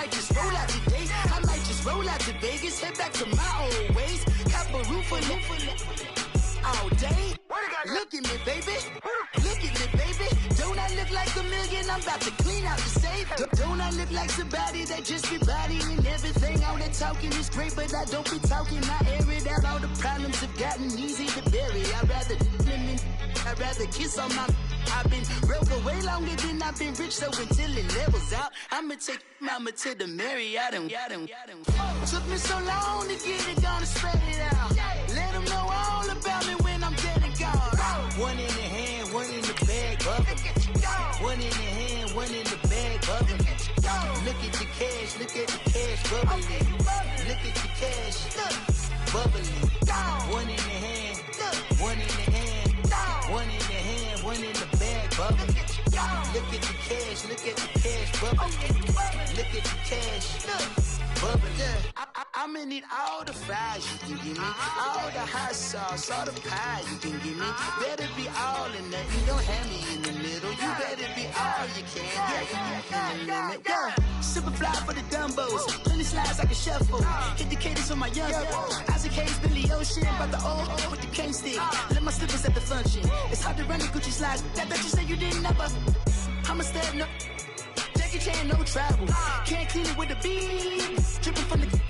might just roll out today. I might just roll out to Vegas, head back to my old ways. Cop a roof for all day. Look at me, baby. Look at me, baby. Don't I look like a million? I'm about to clean out the safe. Don't I look like somebody that just be bodying everything? All that talking is great, but I don't be talking. I air it out. All the problems have gotten easy to bury. I'd rather kiss on my. I've been broke for way longer than I've been rich, so until it levels out, I'ma take mama to the Marriott and took me so long to get it, gonna spread it out. Let them know all about me when I'm dead and gone. One in the hand, one in the bag, bubbling. One in the hand, one in the bag, bubbling. Look at the cash, look at the cash, bubbling. Look at the cash, bubbling. One in the hand, one in the hand, one in the hand, one in the bag, bubbling. Look at the cash, look at the cash, bubbling. Look at the cash, bubbling. I'ma need all the fries you can give me, all the hot sauce, all the pie you can give me. Better be all in nothing, don't have me in the middle. You better be all you can, yeah. Super fly for the Dumbos, plenty slides I can shuffle. Hit the cadence on my young Isaac Hayes, Billy Ocean, about the old with the cane stick. Let my slippers at the function. It's hard to run the Gucci slides. That you say you didn't never. I'm a stab, no. Jackie Chan, no travel. Can't clean it with a beat. Dripping from the.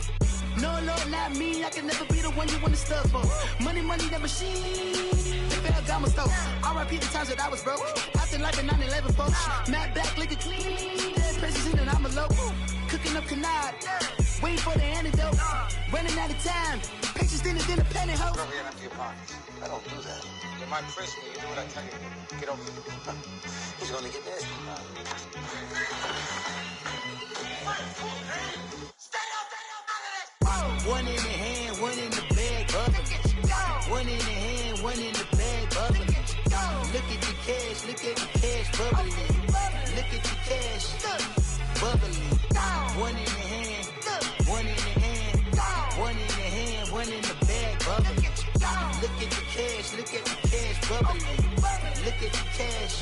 No, not me. I can never be the one you want to stuff for. Money, that machine. The Ferragamo stove. R.I.P. the times that I was broke. Acting like a 9/11 folks. Matte back, liquor clean. Dead presents in and I'm a local. Cooking up canard. Waiting for the antidote. Running out of time. Pictures dinner, penny hoe. Never get empty your pockets. I don't do that. You might press me. You do what I tell you. Get over it. He's gonna get this. One in the hand, one in the bag, bubbling. One in the hand, one in the bag, bubbling. Look at the cash, look at the cash, bubbling. Look at the cash, bubbling. One in the hand, one in the hand, one in the hand, one in the bag, bubbling. Look at the cash, look at the cash, bubbling. Look at the cash,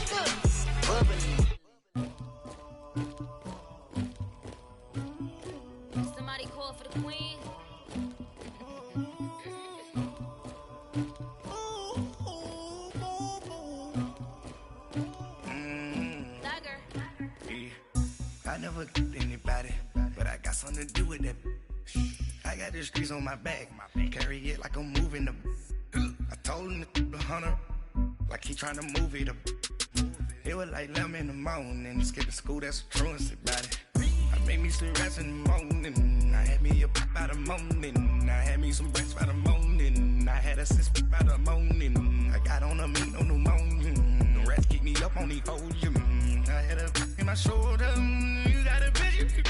bubbling. Somebody call for the queen. I never killed anybody, but I got something to do with that. I got the streets on my back, carry it like I'm moving them. I told him to the hunter, like he trying to move it up. It was like 11 in the morning, skipping school, that's a truancy about it. I made me some rats in the morning, I had me a pop by the morning. I had me some breaks by the morning, I had a six by the morning. I got on a meat on the morning, the rats keep me up on the podium. I had a in my shoulder, you got a picture,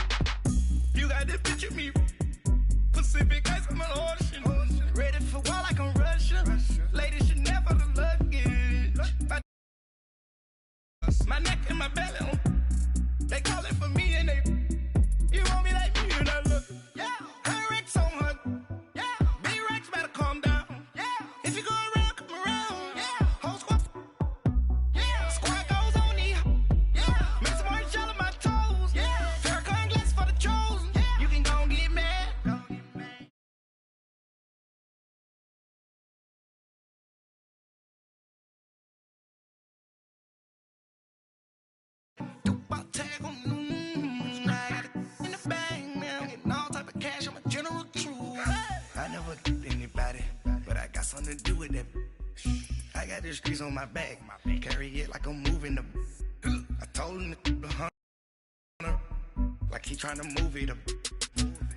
you got the picture me. Pacific ice, I'm an ocean, ready for war like I'm Russia. Ladies should never the luggage. My neck and my belly, they call it for me and they. You want me like me and I look. Yeah, her Rex on her. Yeah, B-Rex better calm down. Yeah, if you go around, come around. Yeah, whole squad. Yeah, squad goes on the. Yeah, make some orange gel on my toes. Yeah, Farrakhan glass for the chosen. Yeah, you can go and get mad. Tag on I got it in the bag now, getting all type of cash. I'm a general truth. I never killed anybody, but I got something to do with that. I got the streets on my back, carry it like I'm moving them. I told him to the hunter, like he trying to move it up.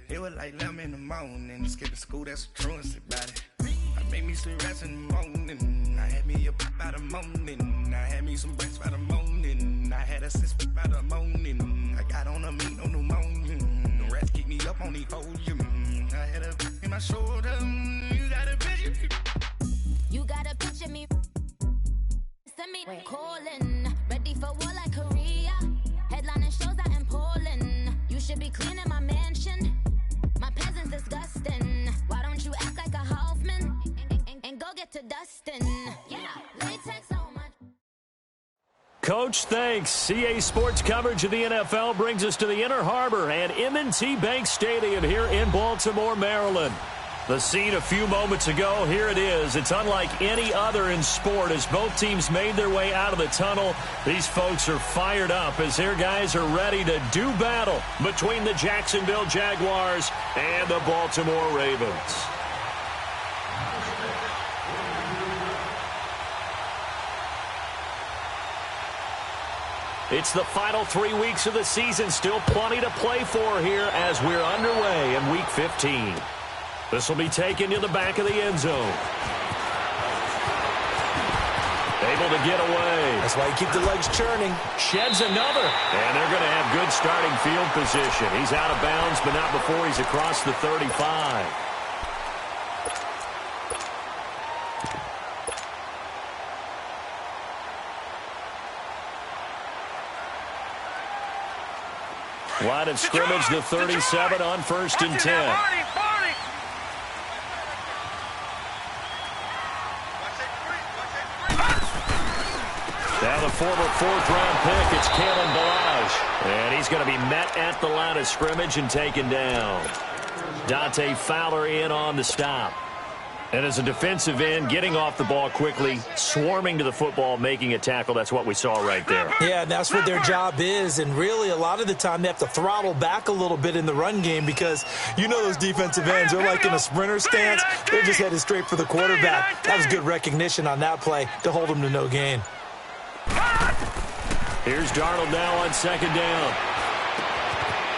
It was like 11 in the morning, skipping school, that's a truancy about it. I made me some rats in the morning, I had me a pop by the morning. I had me some breaks by the morning, I had a six by the morning. I got on a meat on the morning, the rats keep me up on the podium. I had a in my shoulder, you got a picture. You got a picture me. Send me calling, ready for war like Korea. Headlining shows out in Poland. You should be cleaning my mansion. My peasants disgusting. Why don't you act like a Hoffman and go get to Dustin? Yeah, latex on my. Coach. Thanks. CA Sports coverage of the NFL brings us to the Inner Harbor and M&T Bank Stadium here in Baltimore, Maryland. The scene a few moments ago, here it is. It's unlike any other in sport as both teams made their way out of the tunnel. These folks are fired up as their guys are ready to do battle between the Jacksonville Jaguars and the Baltimore Ravens. It's the final 3 weeks of the season. Still plenty to play for here as we're underway in Week 15. This will be taken to the back of the end zone. Able to get away. That's why you keep the legs churning. Sheds another. And they're going to have good starting field position. He's out of bounds, but not before he's across the 35. Line of scrimmage, the 37 on 1st and 10. Now the former 4th-round pick, it's Kalen Ballage. And he's going to be met at the line of scrimmage and taken down. Dante Fowler in on the stop. And as a defensive end, getting off the ball quickly, swarming to the football, making a tackle, that's what we saw right there. Yeah, and that's what their job is. And really, a lot of the time, they have to throttle back a little bit in the run game because you know those defensive ends, they're like in a sprinter stance. They're just headed straight for the quarterback. That was good recognition on that play to hold them to no gain. Here's Darnold now on 2nd down.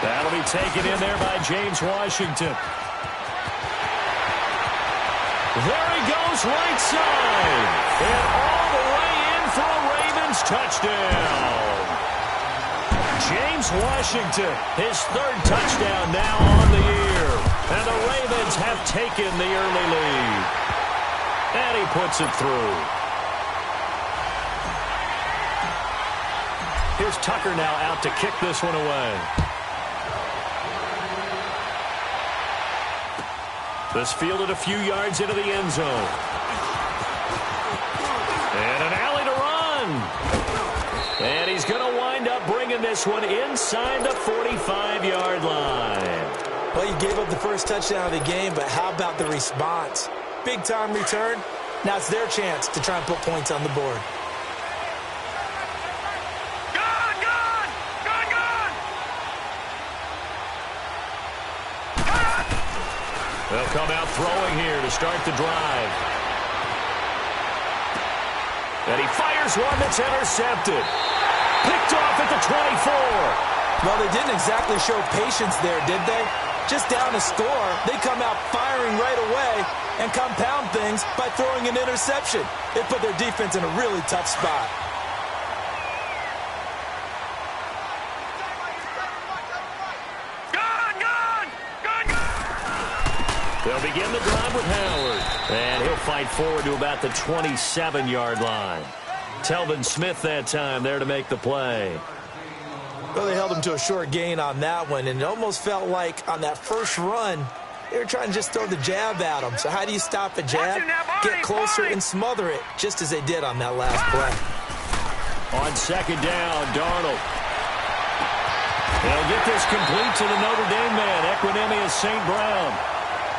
That'll be taken in there by James Washington. There he goes, right side. And all the way in for a Ravens touchdown. James Washington, his 3rd touchdown now on the year. And the Ravens have taken the early lead. And he puts it through. Here's Tucker now out to kick this one away. This fielded a few yards into the end zone. And an alley to run. And he's going to wind up bringing this one inside the 45-yard line. Well, you gave up the first touchdown of the game, but how about the response? Big-time return. Now it's their chance to try and put points on the board. They'll come out throwing here to start the drive. And he fires one that's intercepted. Picked off at the 24. Well, they didn't exactly show patience there, did they? Just down a score, they come out firing right away and compound things by throwing an interception. It put their defense in a really tough spot. They'll begin the drive with Howard. And he'll fight forward to about the 27-yard line. Telvin Smith that time there to make the play. Well, they held him to a short gain on that one, and it almost felt like on that first run, they were trying to just throw the jab at him. So how do you stop a jab? Get closer and smother it, just as they did on that last play. On 2nd down, Darnold. They'll get this complete to the Notre Dame man, Equinemius St. Brown.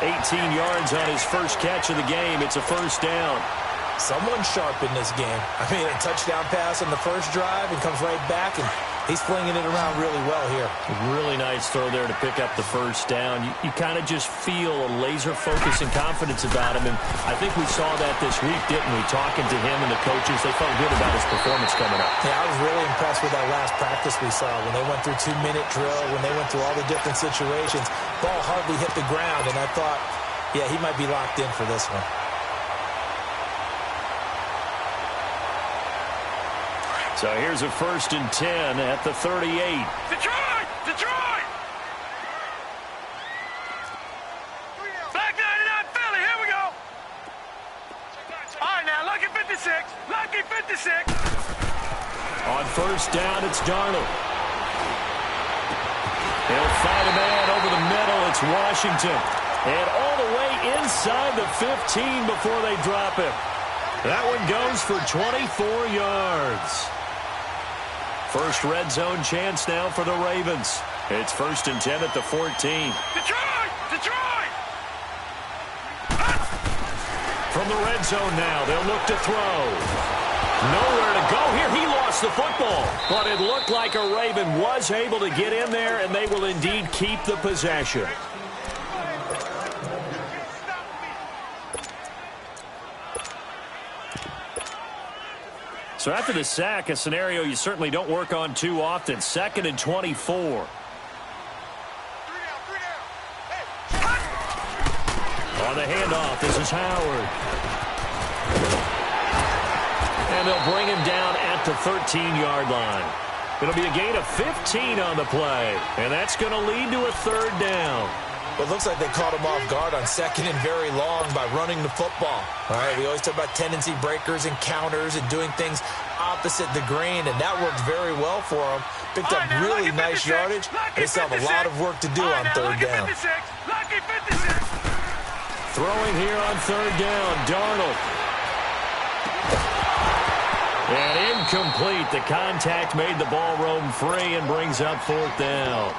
18 yards on his first catch of the game. It's a 1st down. Someone sharp in this game. I mean, a touchdown pass on the first drive and comes right back, and he's flinging it around really well here. Really nice throw there to pick up the 1st down. You kind of just feel a laser focus and confidence about him, and I think we saw that this week, didn't we? Talking to him and the coaches, they felt good about his performance coming up. Yeah, I was really impressed with that last practice we saw when they went through 2-minute drill, when they went through all the different situations. Ball hardly hit the ground, and I thought, yeah, he might be locked in for this one. So here's a 1st and 10 at the 38. Detroit! Detroit! Black 99 Philly, here we go! All right, now, lucky 56. Lucky 56. On 1st down, it's Darnold. He'll find a man over the middle. It's Washington. And all the way inside the 15 before they drop him. That one goes for 24 yards. First red zone chance now for the Ravens. It's 1st and 10 at the 14. Detroit! Detroit! From the red zone now, they'll look to throw. Nowhere to go here. He lost the football. But it looked like a Raven was able to get in there, and they will indeed keep the possession. So after the sack, a scenario you certainly don't work on too often. 2nd and 24. On the handoff, this is Howard. And they'll bring him down at the 13-yard line. It'll be a gain of 15 on the play. And that's going to lead to a 3rd down. Well, it looks like they caught him off guard on 2nd and very long by running the football. All right, we always talk about tendency breakers and counters and doing things opposite the grain, and that worked very well for them. Picked up really nice yardage, and they still have a lot of work to do on 3rd down. Throwing here on 3rd down, Darnold. And incomplete. The contact made the ball roam free and brings up 4th down.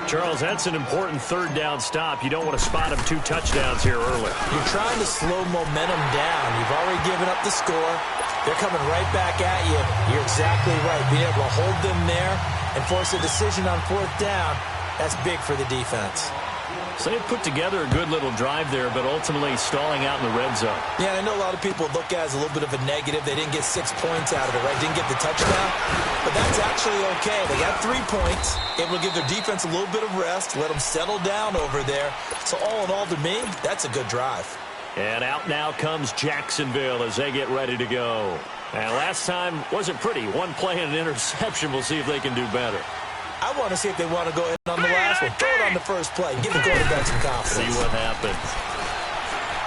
Charles, that's an important 3rd down stop. You don't want to spot him 2 touchdowns here early. You're trying to slow momentum down. You've already given up the score. They're coming right back at you. You're exactly right. Being able to hold them there and force a decision on 4th down, that's big for the defense. So they put together a good little drive there, but ultimately stalling out in the red zone. Yeah, and I know a lot of people look at it as a little bit of a negative. They didn't get 6 points out of it, right? Didn't get the touchdown. But that's actually okay. They got 3 points. Able to give their defense a little bit of rest, let them settle down over there. So all in all, to me, that's a good drive. And out now comes Jacksonville as they get ready to go. And last time wasn't pretty. 1 play and an interception. We'll see if they can do better. I want to see if they want to go in on the last one. Throw it on the first play. Give the quarterback some confidence. See what happens.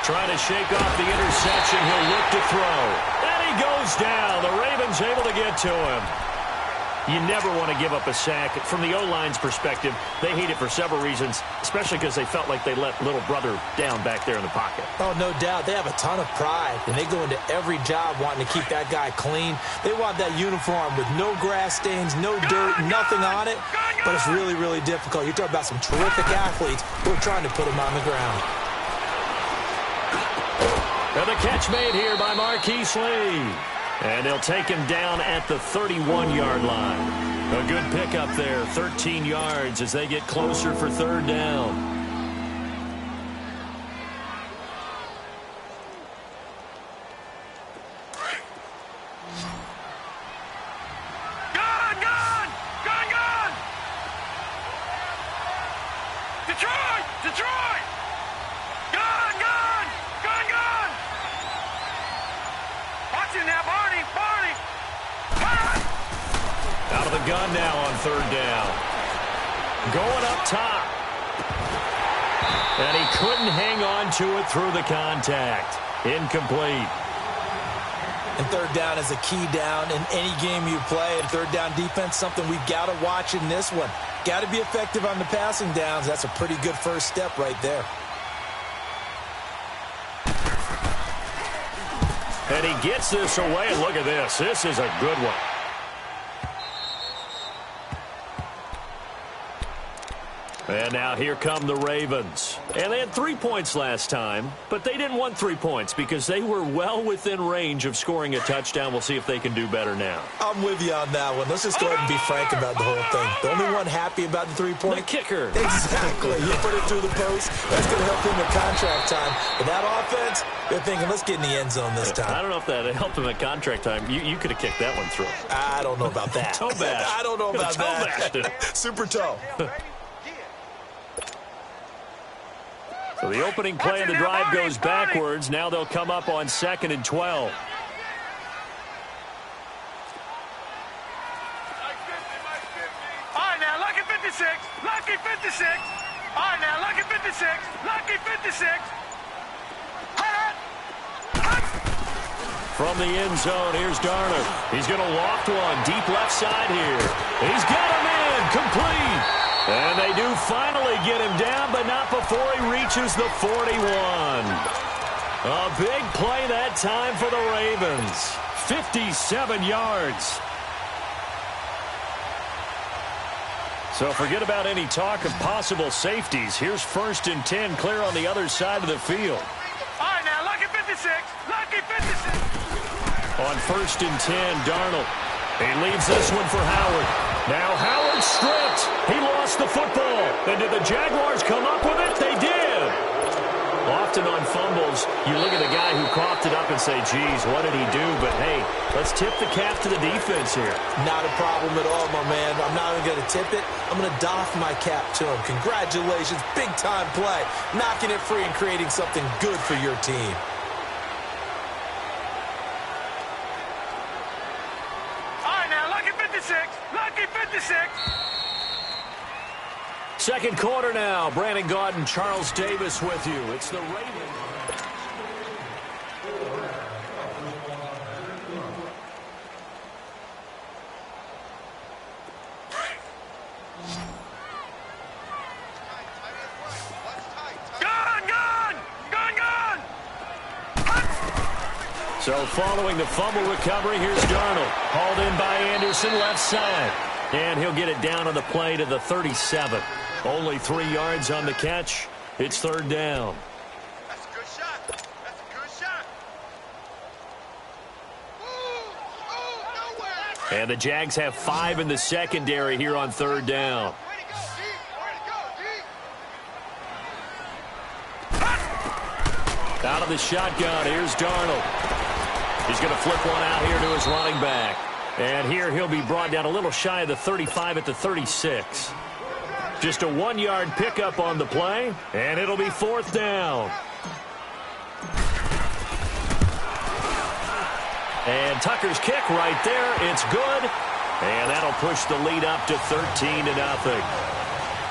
Trying to shake off the interception. He'll look to throw. And he goes down. The Ravens able to get to him. You never want to give up a sack. From the O-line's perspective, they hate it for several reasons, especially because they felt like they let little brother down back there in the pocket. Oh, no doubt. They have a ton of pride, and they go into every job wanting to keep that guy clean. They want that uniform with no grass stains, no dirt, nothing on it, but it's really, really difficult. You're talking about some terrific athletes who are trying to put him on the ground. And the catch made here by Marquise Lee. And they'll take him down at the 31-yard line. A good pickup there, 13 yards as they get closer for 3rd down. Gone! Detroit! Detroit! Gone! Watch it now, Barney! Out of the gun now on 3rd down. Going up top. And he couldn't hang on to it through the contact. Incomplete. And 3rd down is a key down in any game you play. And 3rd down defense, something we've got to watch in this one. Got to be effective on the passing downs. That's a pretty good first step right there. And he gets this away. Look at this. This is a good one. And now here come the Ravens. And they had 3 points last time, but they didn't want 3 points because they were well within range of scoring a touchdown. We'll see if they can do better now. I'm with you on that one. Let's just go ahead and be frank about the whole thing. The only one happy about the 3-point? The kicker. Exactly. You put it through the post. That's going to help him at contract time. But that offense, they're thinking, let's get in the end zone this time. I don't know if that helped him at contract time. You could have kicked that one through. I don't know about that. Toe bash. I don't know about that. Super toe. So the opening play of the drive goes backwards. Now they'll come up on 2nd and 12. All right, now, lucky 56. Lucky 56. All right, now, lucky 56. Lucky 56. From the end zone, here's Darnold. He's going to loft one deep left side here. He's got him in, complete. And they do finally get him down, but not before he reaches the 41. A big play that time for the Ravens. 57 yards. So forget about any talk of possible safeties. Here's 1st and 10, clear on the other side of the field. All right, now, lucky 56. Lucky 56. On 1st and 10, Darnold. He leaves this one for Howard. Now Howard stripped. He lost the football. And did the Jaguars come up with it? They did. Often on fumbles, you look at the guy who coughed it up and say, geez, what did he do? But, hey, let's tip the cap to the defense here. Not a problem at all, my man. I'm not even going to tip it. I'm going to doff my cap to him. Congratulations. Big-time play. Knocking it free and creating something good for your team. All right, now, lucky 56. Lucky 56. Second quarter now. Brandon Gaudin and Charles Davis with you. It's the Ravens. Gone! So following the fumble recovery, here's Darnold. Hauled in by Anderson, left side. And he'll get it down on the play to the 37. Only 3 yards on the catch. It's 3rd down. That's a good shot. That's a good shot. Nowhere. And the Jags have 5 in the secondary here on 3rd down. Way to go, D. Way to go, D. Out of the shotgun, here's Darnold. He's going to flip one out here to his running back. And here he'll be brought down a little shy of the 35 at the 36. Just a 1-yard pickup on the play, and it'll be 4th down. And Tucker's kick right there. It's good. And that'll push the lead up to 13-0.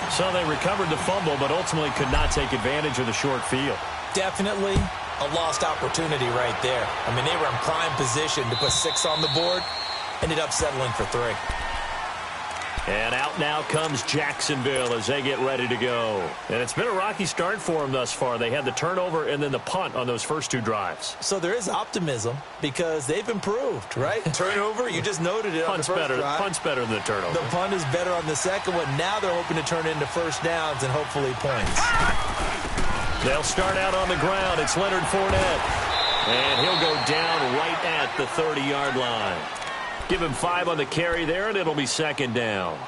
So they recovered the fumble, but ultimately could not take advantage of the short field. Definitely a lost opportunity right there. I mean, they were in prime position to put 6 on the board. Ended up settling for 3. And out now comes Jacksonville as they get ready to go. And it's been a rocky start for them thus far. They had the turnover and then the punt on those first 2 drives. So there is optimism because they've improved, right? Turnover, you just noted it on the first drive. Punt's better than the turnover. The punt is better on the second one. Now they're hoping to turn it into 1st downs and hopefully points. They'll start out on the ground. It's Leonard Fournette. And he'll go down right at the 30-yard line. Give him 5 on the carry there, and it'll be 2nd down.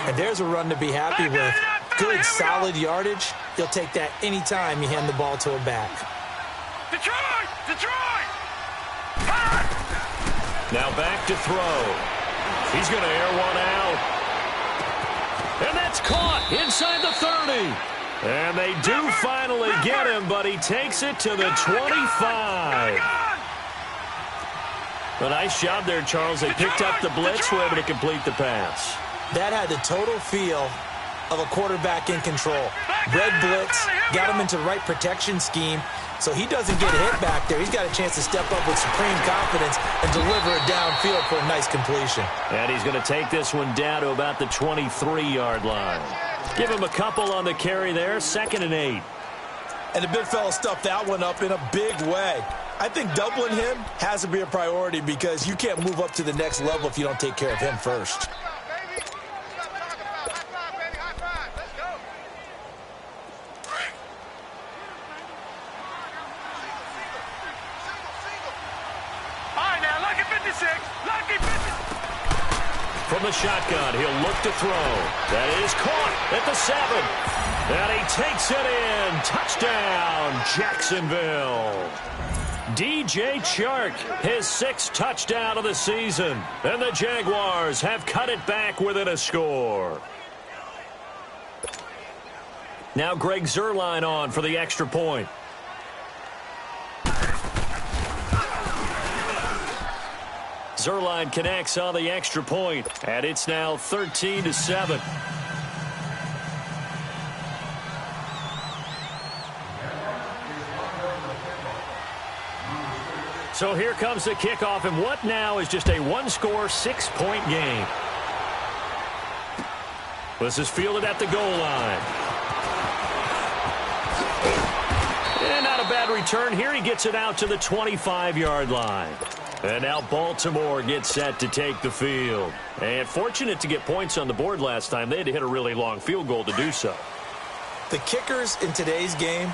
And there's a run to be happy with. Good, solid yardage. You'll take that anytime you hand the ball to a back. Detroit! Now back to throw. He's going to air one out. And that's caught inside the 30. And they do finally get him, but he takes it to the 25. A nice job there, Charles. They picked up the blitz, were able to complete the pass. That had the total feel of a quarterback in control. Red blitz, got him into the right protection scheme, so he doesn't get hit back there. He's got a chance to step up with supreme confidence and deliver it downfield for a nice completion. And he's going to take this one down to about the 23-yard line. Give him a couple on the carry there, 2nd and 8. And the big fella stuffed that one up in a big way. I think doubling him has to be a priority because you can't move up to the next level if you don't take care of him first. All right, now, lucky 56. Lucky 56. From the shotgun, he'll look to throw. That is caught at the 7. And he takes it in. Touchdown, Jacksonville. DJ Chark, his 6th touchdown of the season. And the Jaguars have cut it back within a score. Now Greg Zuerlein on for the extra point. Zuerlein connects on the extra point, and it's now 13-7. So here comes the kickoff, and what now is just a 1-score, 6-point game. This is fielded at the goal line. And not a bad return here. He gets it out to the 25-yard line. And now Baltimore gets set to take the field. And fortunate to get points on the board last time. They had to hit a really long field goal to do so. The kickers in today's game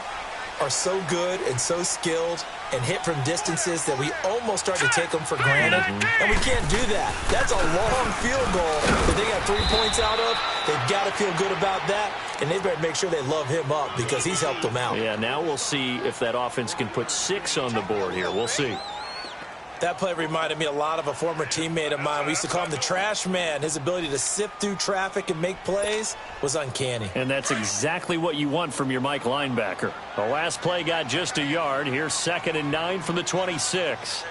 are so good and so skilled and hit from distances that we almost start to take them for granted. And we can't do that. That's a long field goal that they got 3 points out of. They've got to feel good about that, and they better make sure they love him up because he's helped them out. Yeah, now we'll see if that offense can put 6 on the board here. We'll see. That play reminded me a lot of a former teammate of mine. We used to call him the trash man. His ability to sift through traffic and make plays was uncanny. And that's exactly what you want from your Mike linebacker. The last play got just a yard. Here's 2nd and 9 from the 26.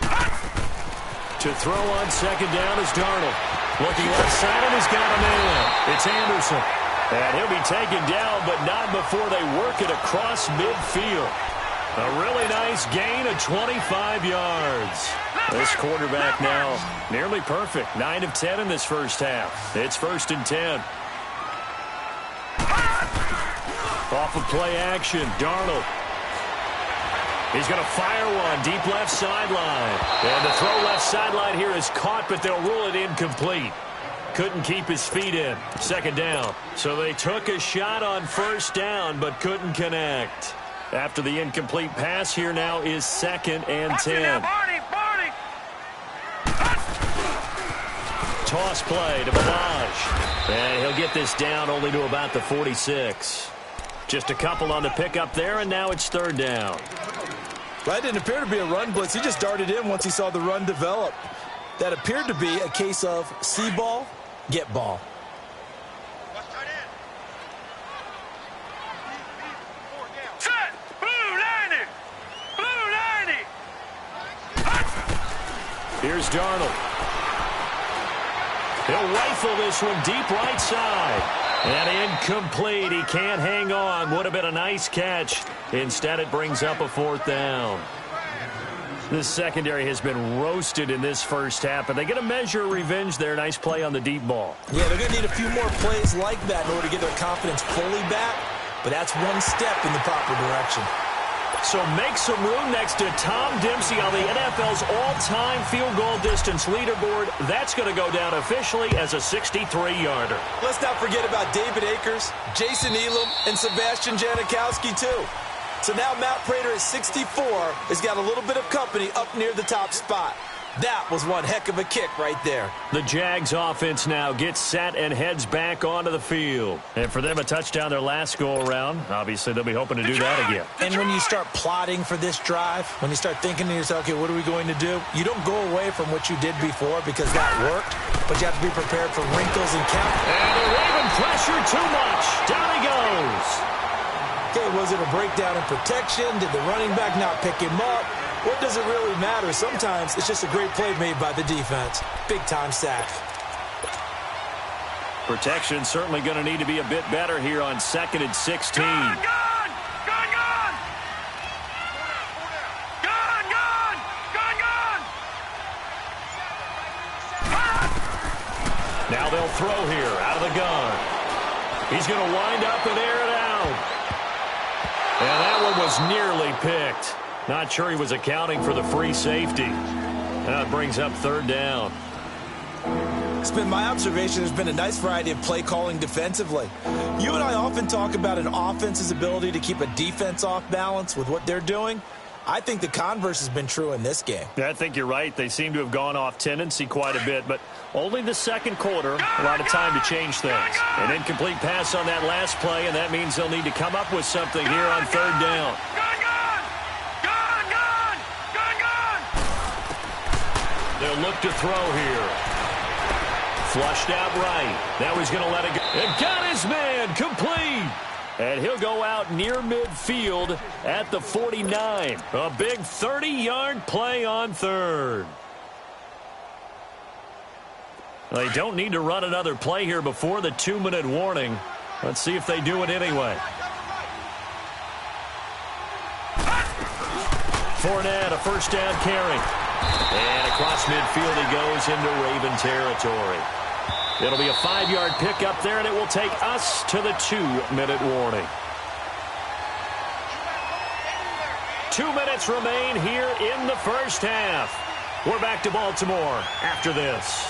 To throw on 2nd down is Darnold. Looking left side, and he's got a man. It's Anderson. And he'll be taken down, but not before they work it across midfield. A really nice gain of 25 yards. This quarterback now nearly perfect. 9 of 10 in this first half. It's 1st and 10. Off of play action, Darnold. He's going to fire one deep left sideline. And the throw left sideline here is caught, but they'll rule it incomplete. Couldn't keep his feet in. 2nd down. So they took a shot on 1st down, but couldn't connect. After the incomplete pass, here now is 2nd and 10. Toss play to Balaj. And he'll get this down only to about the 46. Just a couple on the pickup there, and now it's 3rd down. That didn't appear to be a run blitz. He just darted in once he saw the run develop. That appeared to be a case of see ball, get ball. Here's Darnold. He'll rifle this one deep right side. And incomplete. He can't hang on. Would have been a nice catch. Instead, it brings up a 4th down. This secondary has been roasted in this first half, and they get a measure of revenge there. Nice play on the deep ball. Yeah, they're going to need a few more plays like that in order to get their confidence fully back, but that's one step in the proper direction. So make some room next to Tom Dempsey on the NFL's all-time field goal distance leaderboard. That's going to go down officially as a 63-yarder. Let's not forget about David Akers, Jason Elam, and Sebastian Janikowski, too. So now Matt Prater at 64 has got a little bit of company up near the top spot. That was one heck of a kick right there. The Jags offense now gets set and heads back onto the field. And for them, a touchdown their last go-around. Obviously, they'll be hoping to do that again. And when you start plotting for this drive, when you start thinking to yourself, okay, what are we going to do? You don't go away from what you did before because that worked, but you have to be prepared for wrinkles and count. And the Raven pressure too much. Down he goes. Okay, was it a breakdown in protection? Did the running back not pick him up? What does it really matter? Sometimes it's just a great play made by the defense. Big-time sack. Protection certainly going to need to be a bit better here on 2nd and 16. Gone! Now they'll throw here out of the gun. He's going to wind up and air it out. And that one was nearly picked. Not sure he was accounting for the free safety. Now it brings up 3rd down. It's been my observation there's been a nice variety of play calling defensively. You and I often talk about an offense's ability to keep a defense off balance with what they're doing. I think the converse has been true in this game. Yeah, I think you're right. They seem to have gone off tendency quite a bit, but only the 2nd quarter, a lot of time to change things. An incomplete pass on that last play, and that means they'll need to come up with something here on 3rd down. They'll look to throw here. Flushed out right. Now he's going to let it go. And got his man complete. And he'll go out near midfield at the 49. A big 30-yard play on 3rd. They don't need to run another play here before the 2-minute warning. Let's see if they do it anyway. Fournette, a 1st down carry. And across midfield he goes into Raven territory. It'll be a 5-yard pickup there, and it will take us to the 2-minute warning. 2 minutes remain here in the first half. We're back to Baltimore after this.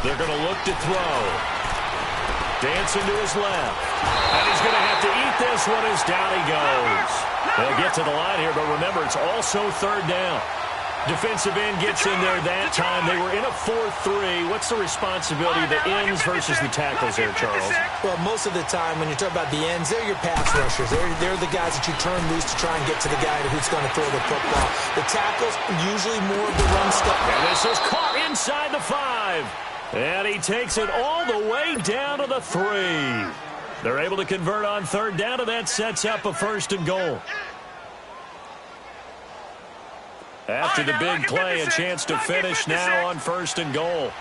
They're going to look to throw. Dancing to his left. And he's going to have to eat this one as down he goes. They'll get to the line here, but remember, it's also third down. Defensive end gets in there that time. They were in a 4-3. What's the responsibility of the ends versus the tackles there, Charles? Well, most of the time when you talk about the ends, they're your pass rushers. They're the guys that you turn loose to try and get to the guy who's going to throw the football. The tackles, usually more of the run stuff. And this is caught inside the 5. And he takes it all the way down to the 3. They're able to convert on third down, and that sets up a 1st and goal. After the big play, a chance to finish now on 1st and goal.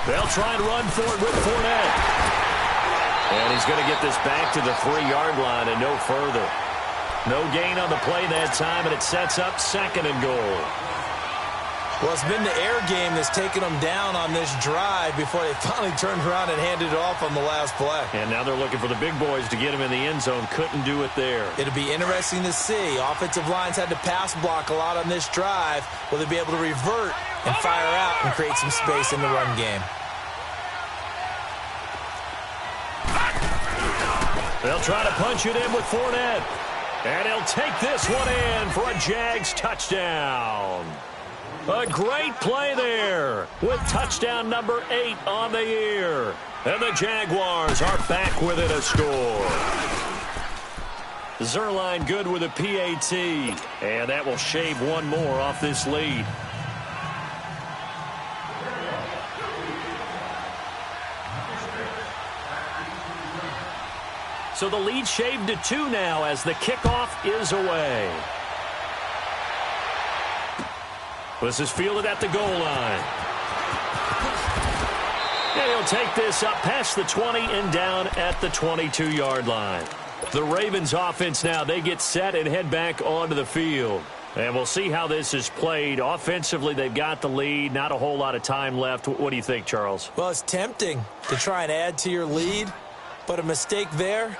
They'll try and run for it with Fournette. And he's going to get this back to the 3-yard line and no further. No gain on the play that time, and it sets up 2nd and goal. Well, it's been the air game that's taken them down on this drive before they finally turned around and handed it off on the last play. And now they're looking for the big boys to get him in the end zone. Couldn't do it there. It'll be interesting to see. Offensive lines had to pass block a lot on this drive. Will they be able to revert and fire out and create some space in the run game? They'll try to punch it in with Fournette. And he'll take this one in for a Jags touchdown. A great play there with touchdown number 8 on the year. And the Jaguars are back within a score. Zerline good with a PAT. And that will shave one more off this lead. So the lead shaved to 2 now as the kickoff is away. This is fielded at the goal line. And he'll take this up past the 20 and down at the 22-yard line. The Ravens offense now, they get set and head back onto the field. And we'll see how this is played. Offensively, they've got the lead. Not a whole lot of time left. What do you think, Charles? Well, it's tempting to try and add to your lead, but a mistake there,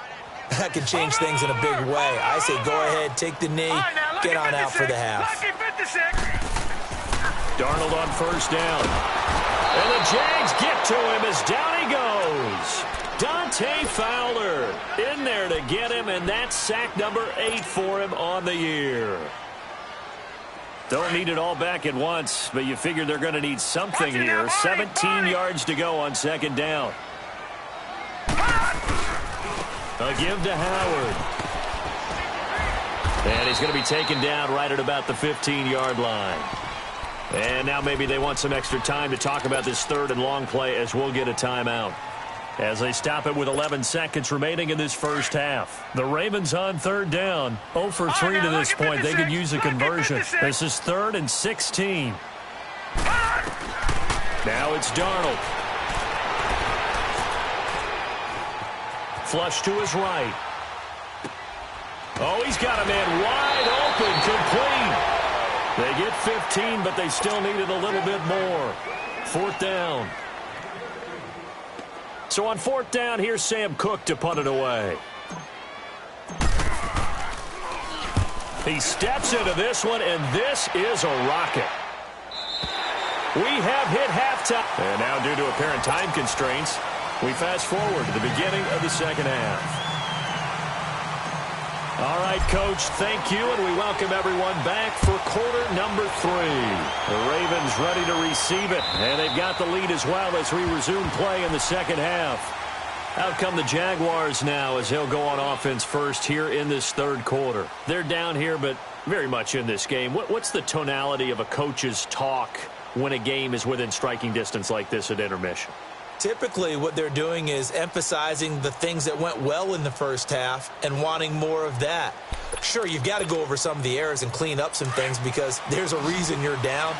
that could change things in a big way. I say go ahead, take the knee, get on out for the half. Darnold on 1st down. And the Jags get to him as down he goes. Dante Fowler in there to get him, and that's sack number 8 for him on the year. Don't need it all back at once, but you figure they're going to need something here. 17 yards to go on 2nd down. A give to Howard. And he's going to be taken down right at about the 15-yard line. And now maybe they want some extra time to talk about this 3rd and long play as we'll get a timeout. As they stop it with 11 seconds remaining in this first half. The Ravens on 3rd down. 0 for 3 to this point. They could use a conversion. This is 3rd and 16. Now it's Darnold. Flush to his right. Oh, he's got a man wide open, complete. They get 15, but they still needed a little bit more. 4th down. So on 4th down, here's Sam Cook to punt it away. He steps into this one, and this is a rocket. We have hit halftime. And now, due to apparent time constraints, we fast forward to the beginning of the 2nd half. All right, Coach, thank you, and we welcome everyone back for quarter number 3. The Ravens ready to receive it, and they've got the lead as well as we resume play in the 2nd half. Out come the Jaguars now as they'll go on offense first here in this 3rd quarter. They're down here, but very much in this game. What's the tonality of a coach's talk when a game is within striking distance like this at intermission? Typically, what they're doing is emphasizing the things that went well in the first half and wanting more of that. Sure, you've got to go over some of the errors and clean up some things because there's a reason you're down.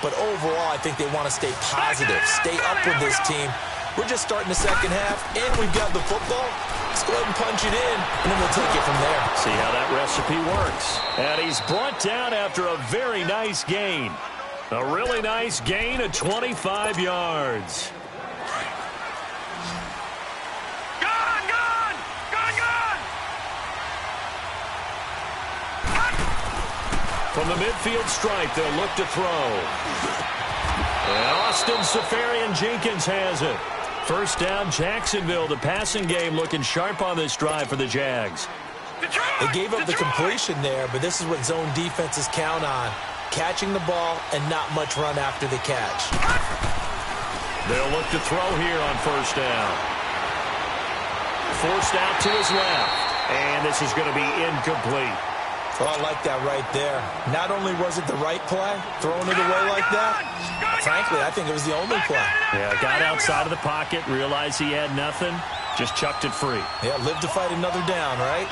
But overall, I think they want to stay positive, stay up with this team, we're just starting the second half, and we've got the football. Let's go ahead and punch it in, and then we'll take it from there. See how that recipe works. And he's brought down after a very nice gain. A really nice gain of 25 yards. From the midfield stripe, they'll look to throw. And Austin Safarian-Jenkins has it. First down, Jacksonville. The passing game looking sharp on this drive for the Jags. They gave up the completion there, but this is what zone defenses count on. Catching the ball and not much run after the catch. They'll look to throw here on first down. Forced out to his left. And this is going to be incomplete. Oh, I like that right there. Not only was it the right play, throwing it away like that, frankly, I think it was the only play. Yeah, got outside of the pocket, realized he had nothing, just chucked it free. Yeah, live to fight another down, right?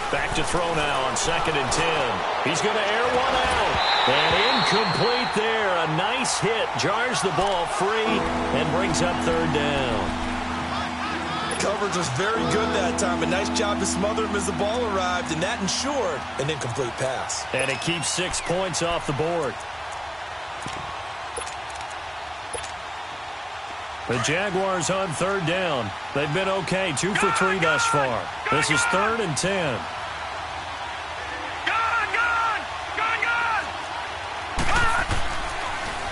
Back to throw now on 2nd and 10. He's going to air one out. And incomplete there. A nice hit. Jars the ball free and brings up 3rd down. The coverage was very good that time. A nice job to smother him as the ball arrived, and that ensured an incomplete pass. And it keeps 6 points off the board. The Jaguars on 3rd down. They've been okay. 2 for 3 thus far. This is 3rd and 10.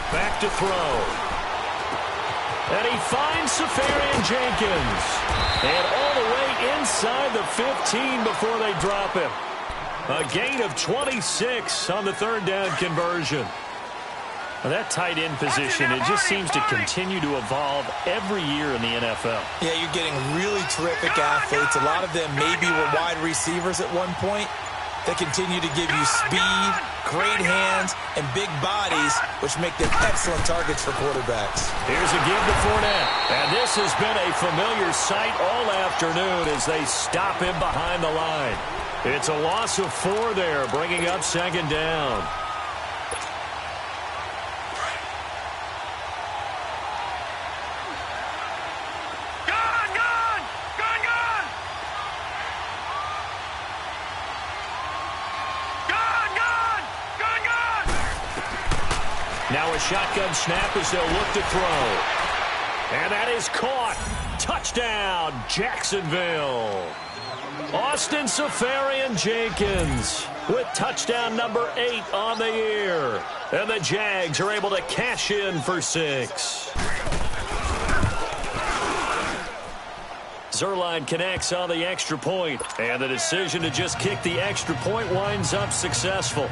Back to throw. And he finds Safarian-Jenkins. And all the way inside the 15 before they drop him. A gain of 26 on the 3rd down conversion. Well, that tight end position, it just seems to continue to evolve every year in the NFL. Yeah, you're getting really terrific athletes. A lot of them maybe were wide receivers at one point. They continue to give you speed, great hands, and big bodies, which make them excellent targets for quarterbacks. Here's a give to Fournette. And this has been a familiar sight all afternoon as they stop him behind the line. It's a loss of 4 there, bringing up 2nd down. Now a shotgun snap as they'll look to throw. And that is caught. Touchdown, Jacksonville. Austin Safarian-Jenkins with touchdown number 8 on the year. And the Jags are able to cash in for 6. Zuerlein connects on the extra point. And the decision to just kick the extra point winds up successful.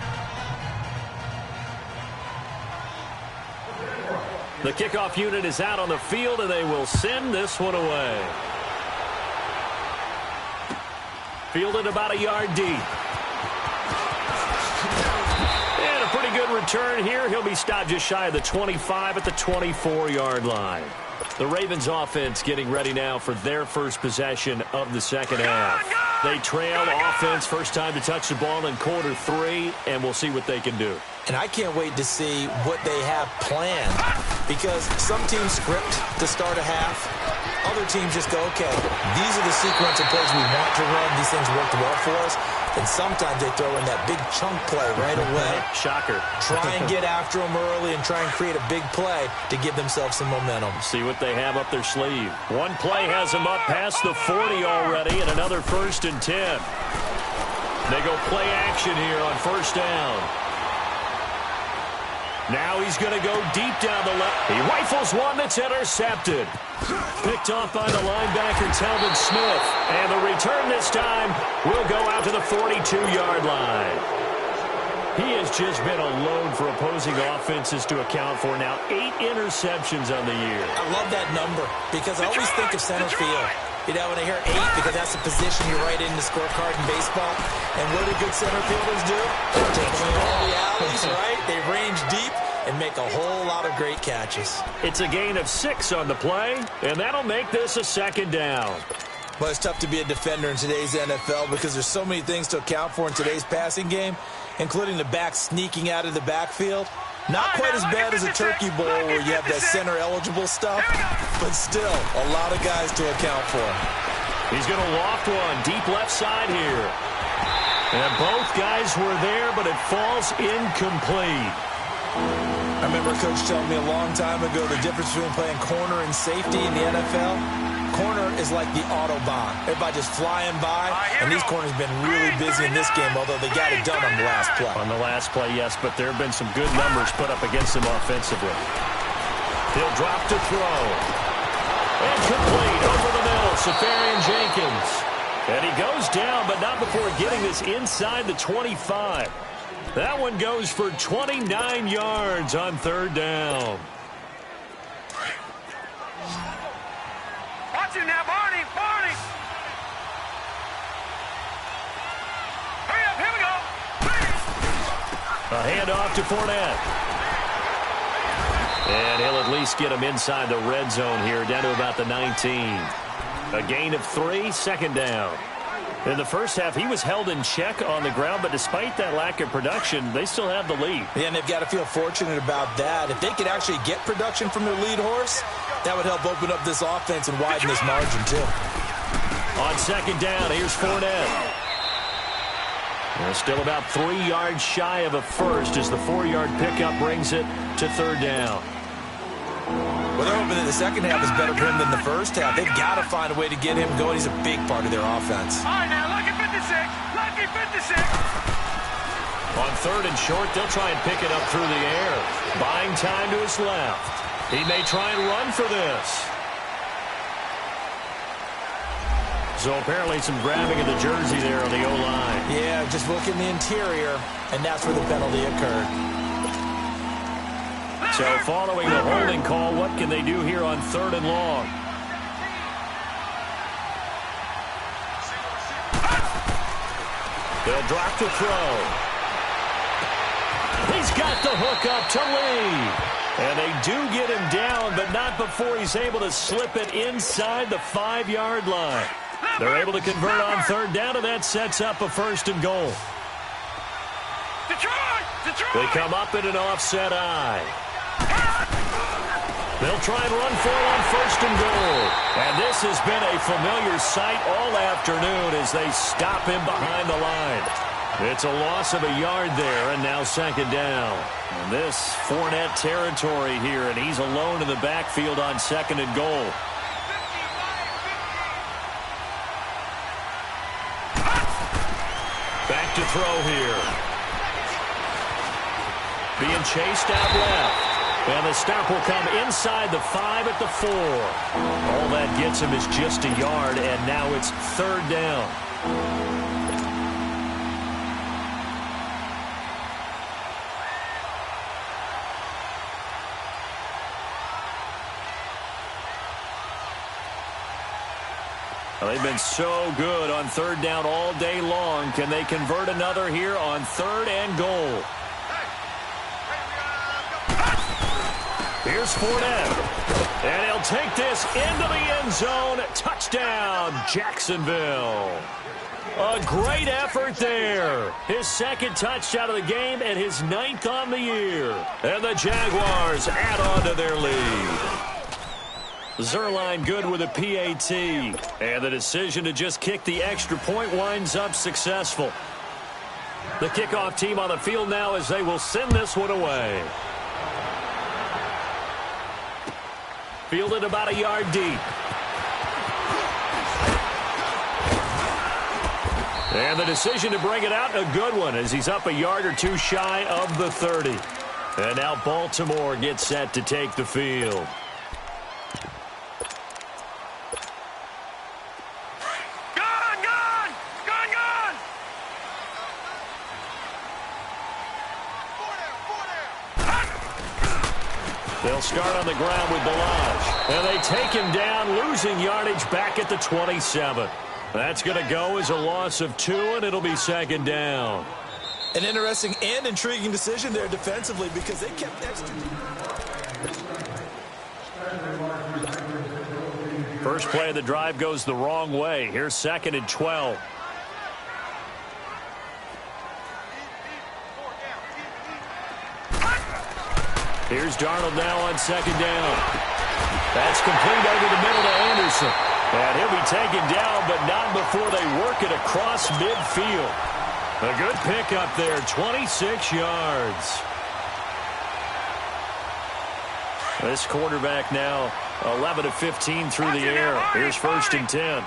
The kickoff unit is out on the field, and they will send this one away. Fielded about a yard deep. And a pretty good return here. He'll be stopped just shy of the 25 at the 24-yard line. The Ravens offense getting ready now for their first possession of the second half. They trail offense, first time to touch the ball in quarter 3, and we'll see what they can do. And I can't wait to see what they have planned, because some teams script to start a half. Other teams just go, okay, these are the sequence of plays we want to run. These things worked well for us. And sometimes they throw in that big chunk play right away. Shocker. Try and get after them early and try and create a big play to give themselves some momentum. See what they have up their sleeve. One play has them up past the 40 already, and another 1st and 10. They go play action here on first down. Now he's going to go deep down the left. He rifles one that's intercepted. Picked off by the linebacker, Telvin Smith. And the return this time will go out to the 42-yard line. He has just been a load for opposing offenses to account for. Now 8 interceptions on the year. I love that number because I always think of center field. You know, when I hear 8, because that's the position you write in the scorecard in baseball. And what do good center fielders do? They take away all the alleys, right? They range deep. and make a whole lot of great catches. It's a gain of 6 on the play, and that'll make this a second down. Well, it's tough to be a defender in today's NFL because there's so many things to account for in today's passing game, including the back sneaking out of the backfield. Not quite as bad as a turkey bowl where you have that center-eligible stuff, but still a lot of guys to account for. He's going to loft one deep left side here. And both guys were there, but it falls incomplete. I remember a coach telling me a long time ago the difference between playing corner and safety in the NFL. Corner is like the Autobahn. Everybody just flying by, and these corners have been really busy in this game, although they got it done on the last play. On the last play, yes, but there have been some good numbers put up against them offensively. He'll drop to throw. And complete over the middle, Safarian Jenkins. And he goes down, but not before getting this inside the 25. That one goes for 29 yards on third down. Watch him now, Barney! Barney! Hurry up, here we go! A handoff to Fournette. And he'll at least get him inside the red zone here, down to about the 19. A gain of 3, second down. In the first half, he was held in check on the ground, but despite that lack of production, they still have the lead. Yeah, and they've got to feel fortunate about that. If they could actually get production from their lead horse, that would help open up this offense and widen this margin, too. On second down, here's Fournette. They're still about 3 yards shy of a first as the 4-yard pickup brings it to third down. Well, they're hoping that the second half is better for him than the first half. They've got to find a way to get him going. He's a big part of their offense. All right, now, lucky 56! Lucky 56! On third and short, they'll try and pick it up through the air. Buying time to his left. He may try and run for this. So apparently some grabbing of the jersey there on the O-line. Yeah, just look in the interior, and that's where the penalty occurred. So following the holding call, what can they do here on third and long? They'll drop to throw. He's got the hook up to Lee. And they do get him down, but not before he's able to slip it inside the 5-yard line. They're able to convert on third down, and that sets up a first and goal. They come up in an offset eye. They'll try and run for it on first and goal. And this has been a familiar sight all afternoon as they stop him behind the line. It's a loss of a yard there, and now second down. And this Fournette territory here, and he's alone in the backfield on second and goal. Back to throw here. Being chased out left. And the stop will come inside the 5 at the 4. All that gets him is just a yard, and now it's third down. Well, they've been so good on third down all day long. Can they convert another here on third and goal? Here's Fournette. And he'll take this into the end zone. Touchdown, Jacksonville. A great effort there. His second touchdown of the game and his 9th on the year. And the Jaguars add on to their lead. Zerline good with a PAT. And the decision to just kick the extra point winds up successful. The kickoff team on the field now as they will send this one away. Fielded about a yard deep. And the decision to bring it out, a good one, as he's up a yard or two shy of the 30. And now Baltimore gets set to take the field. They'll start on the ground with Balaj. And they take him down, losing yardage back at the 27. That's going to go as a loss of 2, and it'll be second down. An interesting and intriguing decision there defensively because they kept extra. First play of the drive goes the wrong way. Here's 2nd and 12. Here's Darnold now on 2nd down. That's complete over the middle to Anderson. And he'll be taken down, but not before they work it across midfield. A good pickup there, 26 yards. This quarterback now 11 of 15 through the air. Here's 1st and 10.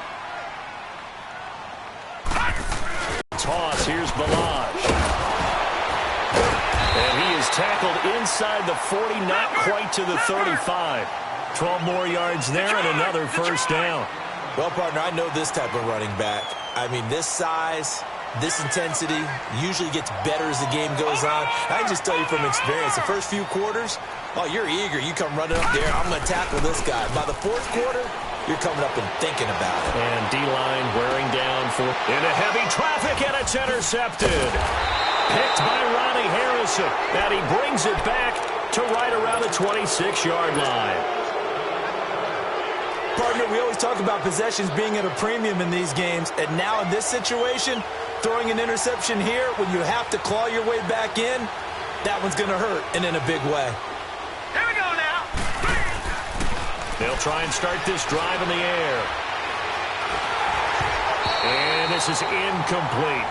Toss, here's Balazs. And he is tackled inside the 40, not quite to the 35. 12 more yards there and another 1st down. Well, partner, I know this type of running back. I mean, this size, this intensity usually gets better as the game goes on. I can just tell you from experience, the first few quarters, oh, you're eager. You come running up there, I'm going to tackle this guy. By the 4th quarter, you're coming up and thinking about it. And D-line wearing down into heavy traffic, and it's intercepted. Picked by Ronnie Harrison. And he brings it back to right around the 26-yard line. Partner, we always talk about possessions being at a premium in these games, and now in this situation, throwing an interception here when you have to claw your way back in, that one's going to hurt, and in a big way. Here we go now. They'll try and start this drive in the air. And this is incomplete.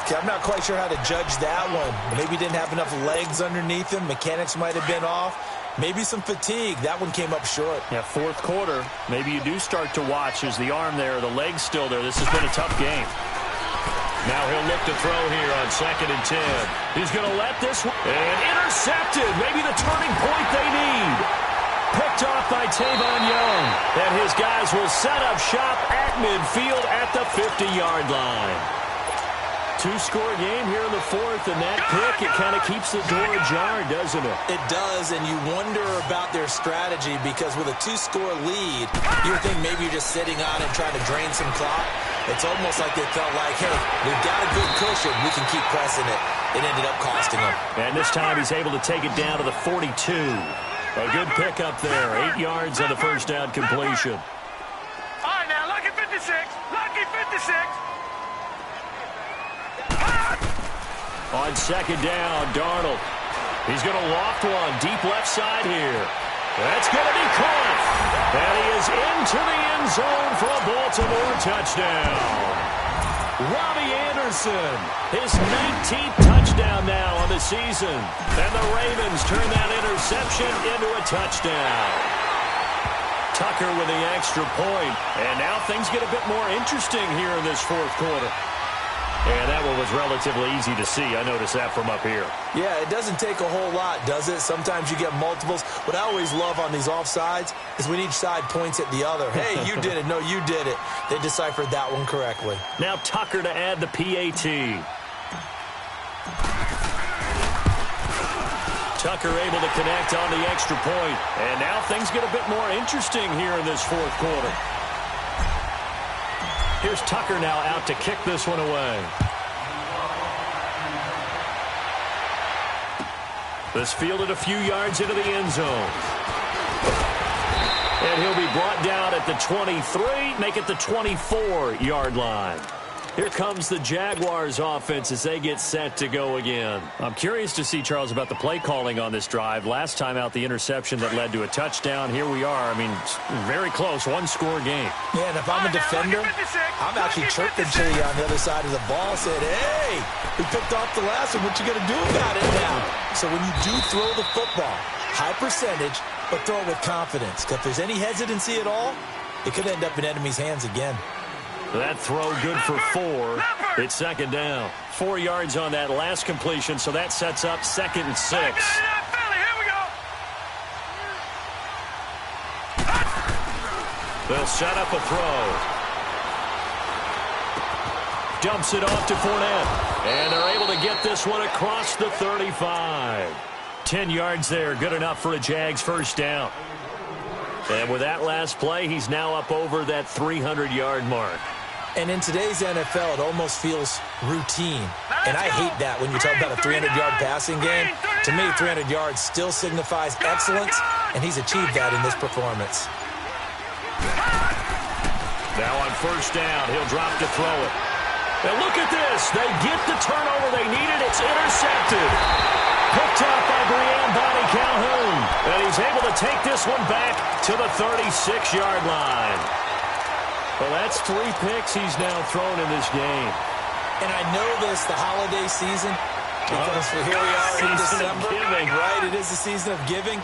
Okay, I'm not quite sure how to judge that one. Maybe didn't have enough legs underneath him. Mechanics might have been off. Maybe some fatigue. That one came up short. Yeah, 4th quarter. Maybe you do start to watch as the arm there, the leg's still there. This has been a tough game. Now he'll look to throw here on 2nd and 10. He's going to let this one. And intercepted. Maybe the turning point they need. Picked off by Tavon Young. And his guys will set up shop at midfield at the 50-yard line. 2-score game here in the 4th, and that pick, it kind of keeps the door ajar, doesn't it? It does, and you wonder about their strategy because with a 2-score lead, you would think maybe you're just sitting on it trying to drain some clock. It's almost like they felt like, hey, we've got a good cushion. We can keep pressing it. It ended up costing them. And this time he's able to take it down to the 42. A good pickup there. 8 yards on the 1st down completion. All right, now, lucky 56. Lucky 56. On 2nd down, Darnold. He's going to loft one deep left side here. That's going to be caught. And he is into the end zone for a Baltimore touchdown. Robbie Anderson, his 19th touchdown now on the season. And the Ravens turn that interception into a touchdown. Tucker with the extra point. And now things get a bit more interesting here in this 4th quarter. And that one was relatively easy to see. I noticed that from up here. Yeah, it doesn't take a whole lot, does it? Sometimes you get multiples. What I always love on these offsides is when each side points at the other. Hey, you did it. No, you did it. They deciphered that one correctly. Now Tucker to add the PAT. Tucker able to connect on the extra point. And now things get a bit more interesting here in this 4th quarter. Here's Tucker now out to kick this one away. This fielded a few yards into the end zone. And he'll be brought down at the 23, make it the 24-yard line. Here comes the Jaguars offense as they get set to go again. I'm curious to see, Charles, about the play calling on this drive. Last time out, the interception that led to a touchdown. Here we are. I mean, very close, 1-score game. Yeah, and if I'm a defender, I'm actually chirping to you on the other side of the ball, saying, hey, we picked off the last one. What you going to do about it now? So when you do throw the football, high percentage, but throw it with confidence. Because if there's any hesitancy at all, it could end up in enemy's hands again. That throw good for 4. It's 2nd down. 4 yards on that last completion, so that sets up 2nd and 6. They'll set up a throw. Dumps it off to Fournette. And they're able to get this one across the 35. 10 yards there, good enough for a Jags 1st down. And with that last play, he's now up over that 300-yard mark. And in today's NFL, it almost feels routine. And I hate that when you talk about a 300-yard passing game. To me, 300 yards still signifies excellence, and he's achieved that in this performance. Now on first down, he'll drop to throw it. And look at this. They get the turnover they needed. It's intercepted. Picked up by Brian Bonnie Calhoun. And he's able to take this one back to the 36-yard line. Well, that's 3 picks he's now thrown in this game. And I know this, the holiday season, because here we are in December. Right, it is the season of giving.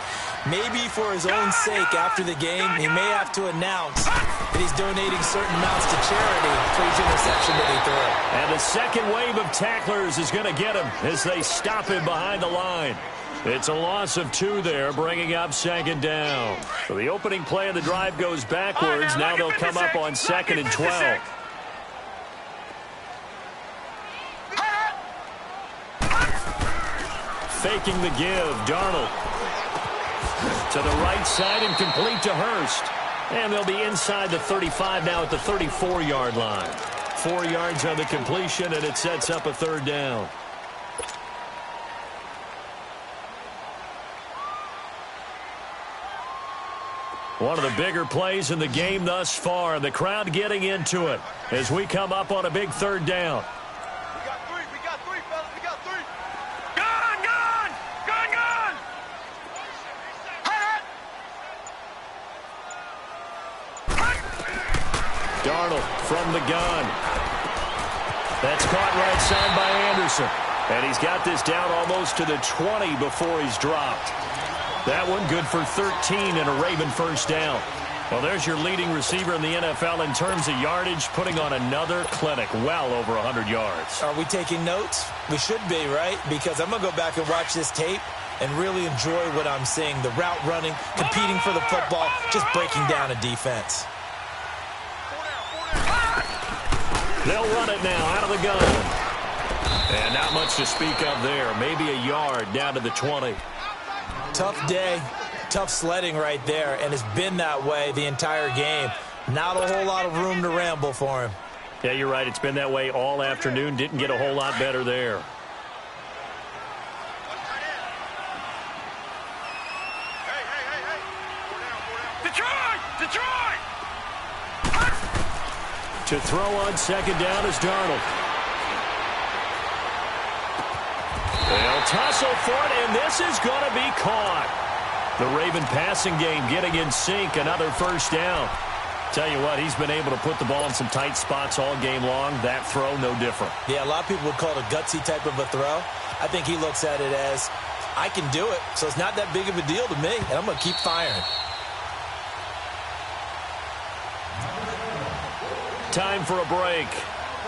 Maybe for his own sake after the game, he may have to announce that he's donating certain amounts to charity for each interception that he threw. And the second wave of tacklers is going to get him as they stop him behind the line. It's a loss of 2 there, bringing up second down. So the opening play of the drive goes backwards. Now they'll come up on 2nd and 12. Faking the give, Darnold. To the right side and complete to Hurst. And they'll be inside the 35 now at the 34-yard line. 4 yards on the completion, and it sets up a 3rd down. One of the bigger plays in the game thus far. The crowd getting into it as we come up on a big 3rd down. We got three, fellas. We got 3. Gun! Darnold from the gun. That's caught right side by Anderson. And he's got this down almost to the 20 before he's dropped. That one good for 13 and a Raven first down. Well, there's your leading receiver in the NFL in terms of yardage, putting on another clinic, well over 100 yards. Are we taking notes? We should be, right? Because I'm going to go back and watch this tape and really enjoy what I'm seeing. The route running, competing for the football, just breaking down a defense. They'll run it now out of the gun. And not much to speak of there. Maybe a yard down to the 20. Tough day, tough sledding right there, and it's been that way the entire game. Not a whole lot of room to ramble for him. Yeah, you're right. It's been that way all afternoon. Didn't get a whole lot better there. Detroit! To throw on 2nd down is Darnold. They'll tussle for it, and this is going to be caught. The Raven passing game getting in sync, another first down. Tell you what, he's been able to put the ball in some tight spots all game long. That throw, no different. Yeah, a lot of people would call it a gutsy type of a throw. I think he looks at it as, I can do it, so it's not that big of a deal to me, and I'm going to keep firing. Time for a break.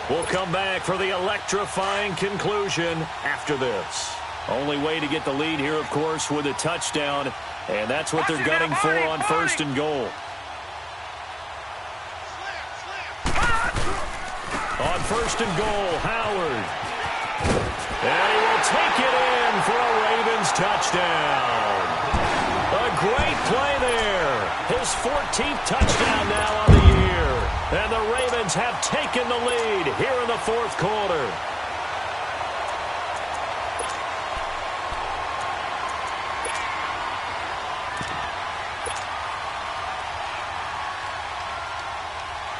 We'll come back for the electrifying conclusion after this. Only way to get the lead here, of course, with a touchdown, and that's what they're gunning for on 1st and goal. On 1st and goal, Howard. And he will take it in for a Ravens touchdown. A great play there. His 14th touchdown now on the year. And the Ravens have taken the lead here in the 4th quarter.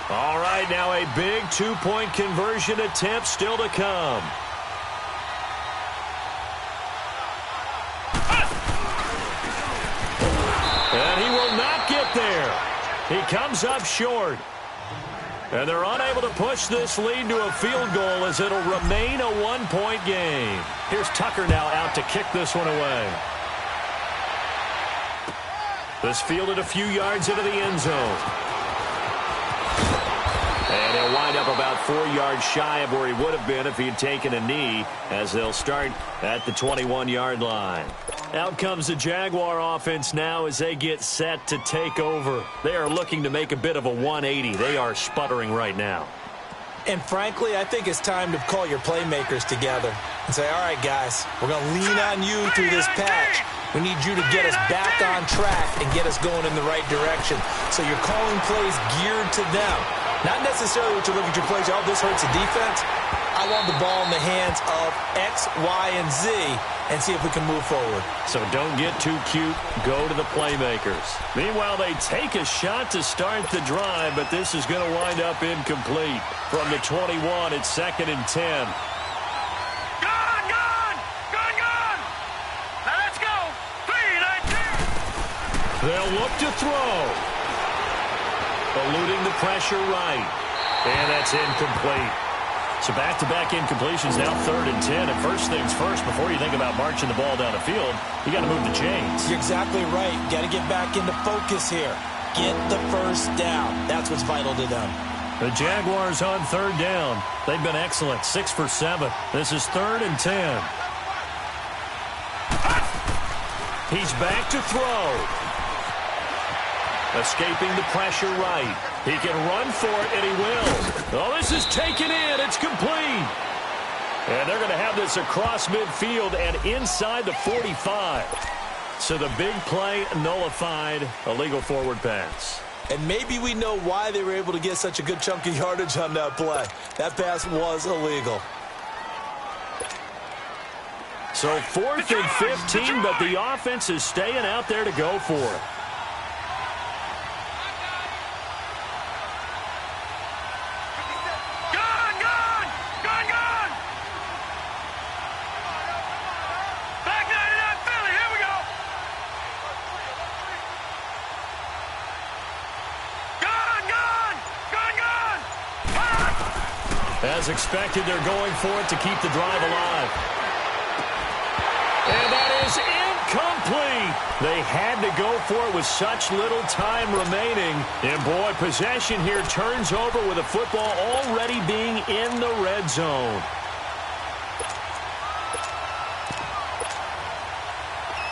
All right, now a big 2-point conversion attempt still to come. And he will not get there. He comes up short. And they're unable to push this lead to a field goal as it'll remain a 1-point game. Here's Tucker now out to kick this one away. This fielded a few yards into the end zone. And he'll wind up about 4 yards shy of where he would have been if he had taken a knee, as they'll start at the 21-yard line. Out comes the Jaguar offense now as they get set to take over. They are looking to make a bit of a 180. They are sputtering right now. And frankly, I think it's time to call your playmakers together and say, all right, guys, we're going to lean on you through this patch. We need you to get us back on track and get us going in the right direction. So you're calling plays geared to them. Not necessarily what you look at your plays, oh, this hurts the defense. I want the ball in the hands of X, Y, and Z and see if we can move forward. So don't get too cute. Go to the playmakers. Meanwhile, they take a shot to start the drive, but this is going to wind up incomplete. From the 21, it's 2nd and 10. Gone! Now let's go. 3-19. They'll look to throw. Eluding the pressure right. And that's incomplete. So back-to-back incompletions, now 3rd and 10. And first things first, before you think about marching the ball down the field, you got to move the chains. You're exactly right. Got to get back into focus here. Get the first down. That's what's vital to them. The Jaguars on 3rd down. They've been excellent, 6 for 7. This is 3rd and 10. He's back to throw. Escaping the pressure right. He can run for it, and he will. Oh, this is taken in. It's complete. And they're going to have this across midfield and inside the 45. So the big play nullified, a legal forward pass. And maybe we know why they were able to get such a good chunk of yardage on that play. That pass was illegal. So 4th and 15, but the offense is staying out there to go for it. As expected, they're going for it to keep the drive alive. And that is incomplete. They had to go for it with such little time remaining. And, boy, possession here turns over with the football already being in the red zone.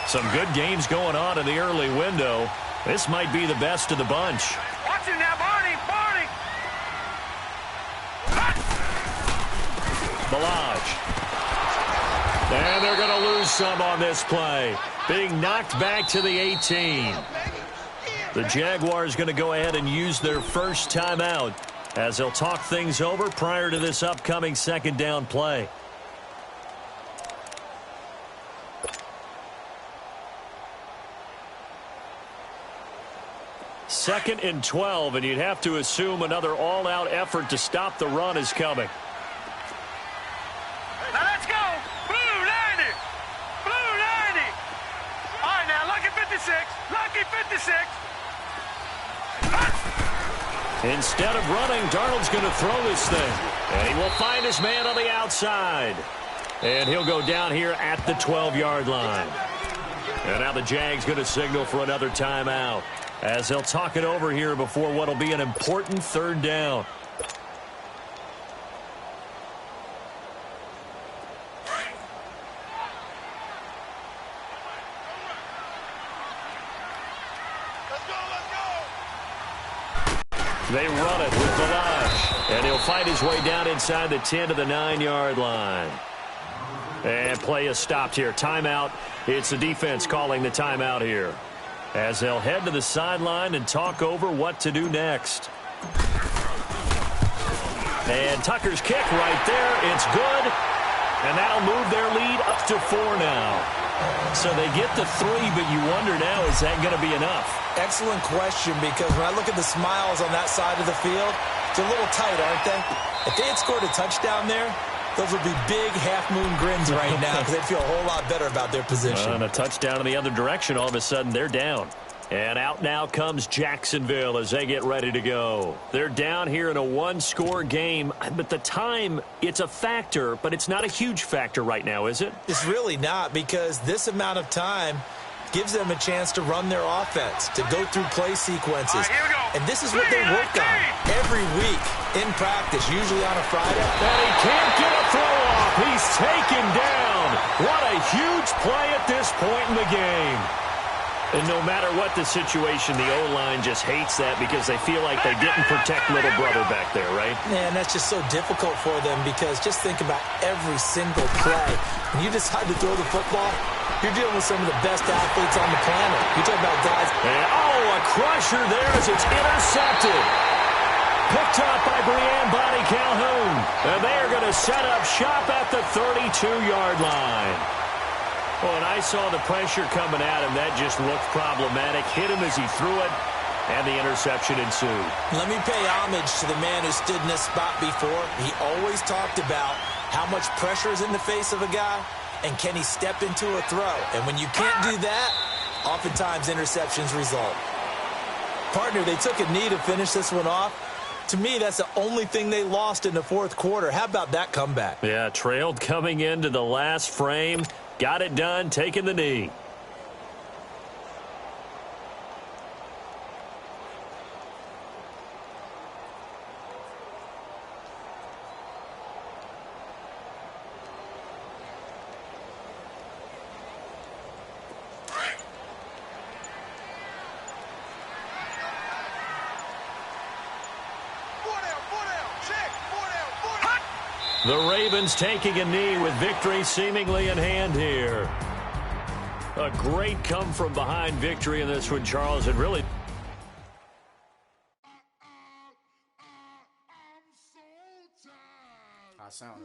Some good games going on in the early window. This might be the best of the bunch. Watch it now, Barney. Balaj. And they're going to lose some on this play. Being knocked back to the 18. The Jaguars going to go ahead and use their first timeout as they'll talk things over prior to this upcoming 2nd down play. Second and 12, and you'd have to assume another all-out effort to stop the run is coming. Now let's go. Blue 90. Blue 90. All right, now, lucky 56. Lucky 56. Instead of running, Darnold's going to throw this thing. And he will find his man on the outside. And he'll go down here at the 12-yard line. And now the Jags going to signal for another timeout as they'll talk it over here before what will be an important 3rd down. They run it with Balaj. And he'll fight his way down inside the 10 to the 9-yard line. And play is stopped here. Timeout. It's the defense calling the timeout here as they'll head to the sideline and talk over what to do next. And Tucker's kick right there. It's good. And that'll move their lead up to 4 now. So they get the 3, but you wonder now, is that going to be enough? Excellent question, because when I look at the smiles on that side of the field, they're a little tight, aren't they? If they had scored a touchdown there, those would be big half-moon grins right now because they'd feel a whole lot better about their position. And a touchdown in the other direction, all of a sudden they're down. And out now comes Jacksonville as they get ready to go. They're down here in a 1-score game, but the time, it's a factor, but it's not a huge factor right now, is it? It's really not, because this amount of time gives them a chance to run their offense, to go through play sequences. Here we go. And this is what they work on every week in practice, usually on a Friday. And he can't get a throw off. He's taken down. What a huge play at this point in the game. And no matter what the situation, the O-line just hates that because they feel like they didn't protect little brother back there, right? Man, that's just so difficult for them because just think about every single play. When you decide to throw the football, you're dealing with some of the best athletes on the planet. You talk about guys. And, a crusher there as it's intercepted. picked off by Breanne Bonnie Calhoun. And they are going to set up shop at the 32-yard line. Oh, and I saw the pressure coming at him. That just looked problematic. Hit him as he threw it, and the interception ensued. Let me pay homage to the man who stood in this spot before. He always talked about how much pressure is in the face of a guy, and can he step into a throw. And when you can't do that, oftentimes interceptions result. Partner, they took a knee to finish this one off. To me, that's the only thing they lost in the fourth quarter. How about that comeback? Yeah, trailed coming into the last frame. Got it done, taking the knee. The Ravens taking a knee with victory seemingly in hand here. A great come-from-behind victory in this one, Charles. It really... I sound